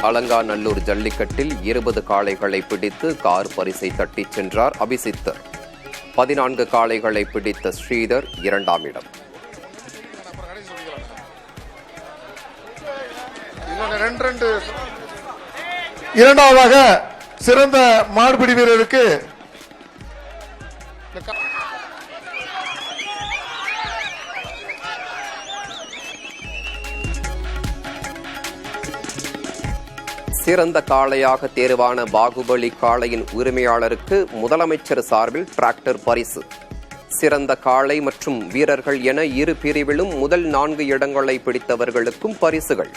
அலங்காநல்லூர் ஜல்லிக்கட்டில் 20 காளைகளை பிடித்து கார் பரிசை தட்டிச் சென்றார் அபிசித்தர். 14 காளைகளை பிடித்த ஸ்ரீதர் 2ஆம் இடம். இரண்டாவதாக சிறந்த மாடுபிடி வீரருக்கு சிறந்த காளையாக தேர்வான பாகுபலி காளையின் உரிமையாளருக்கு முதலமைச்சர் சார்பில் டிராக்டர் பரிசு. சிறந்த காளை மற்றும் வீரர்கள் என இரு பிரிவிலும் முதல் 4 இடங்களை பிடித்தவர்களுக்கும் பரிசுகள்.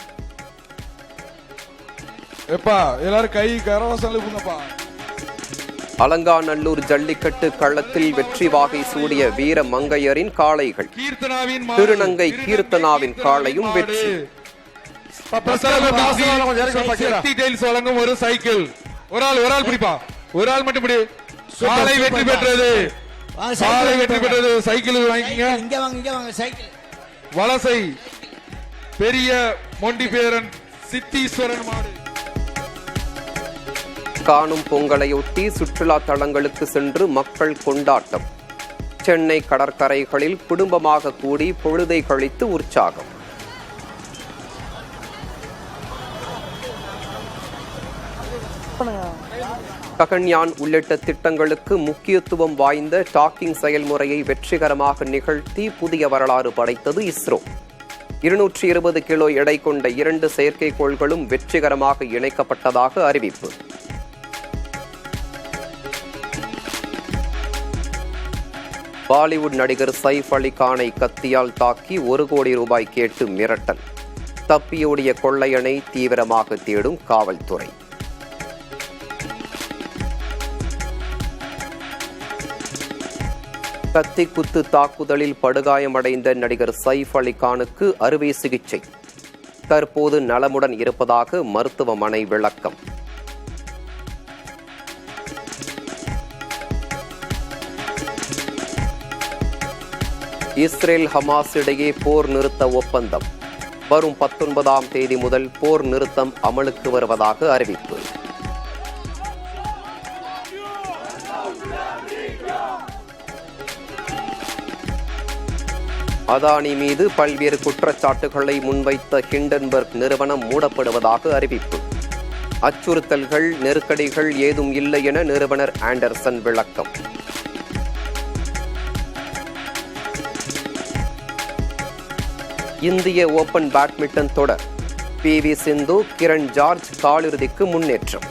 அலங்காநல்லூர் ஜல்லிக்கட்டு களத்தில் வெற்றி வாகை சூடிய வீர மங்கையரின் காளைகள். திருநங்கை கீர்த்தனாவின் காளையும் வெற்றி. வழங்கும் ஒரு சைக்கிள். ஒரு ஆள் பிடிப்பா, ஒரு ஆள் மட்டும் பிடி. சாலை வெற்றி பெற்றது, சாலை வெற்றி பெற்றது. சைக்கிள் வாங்கிங்க. வலசை பெரிய மொண்டி பேரன் சித்தீஸ்வரன் மாடு. காணும் பொங்கலையொட்டி சுற்றுலா தலங்களுக்கு சென்று மக்கள் கொண்டாட்டம். சென்னை கடற்கரைகளில் குடும்பமாக கூடி பொழுதை கழித்து உற்சாகம். ககன்யான் உள்ளிட்ட திட்டங்களுக்கு முக்கியத்துவம் வாய்ந்த டாக்கிங் செயல்முறையை வெற்றிகரமாக நிகழ்த்தி புதிய வரலாறு படைத்தது இஸ்ரோ. 220 கிலோ எடை கொண்ட 2 செயற்கைக்கோள்களும் வெற்றிகரமாக இணைக்கப்பட்டதாக அறிவிப்பு. பாலிவுட் நடிகர் சைஃப் அலி கானை கத்தியால் தாக்கி 1 கோடி ரூபாய் கேட்டு மிரட்டல். தப்பியோடிய கொள்ளையனை தீவிரமாக தேடும் காவல்துறை. கத்தி குத்து தாக்குதலில் படுகாயமடைந்த நடிகர் சைஃப் அலி கானுக்கு அறுவை சிகிச்சை. தற்போது நலமுடன் இருப்பதாக மருத்துவமனை விளக்கம். இஸ்ரேல் ஹமாஸ் இடையே போர் நிறுத்த ஒப்பந்தம். வரும் 19ஆம் தேதி முதல் போர் நிறுத்தம் அமலுக்கு வருவதாக அறிவிப்பு. அதானி மீது பல்வேறு குற்றச்சாட்டுகளை முன்வைத்த ஹிண்டன்பர்க் நிறுவனம் மூடப்படுவதாக அறிவிப்பு. அச்சுறுத்தல்கள், நெருக்கடிகள் ஏதும் இல்லை என நிறுவனர் ஆண்டர்சன் விளக்கம். இந்திய ஓபன் பேட்மிண்டன் தொடர். PV சிந்து, கிரண் ஜார்ஜ் காலிறுதிக்கு முன்னேற்றம்.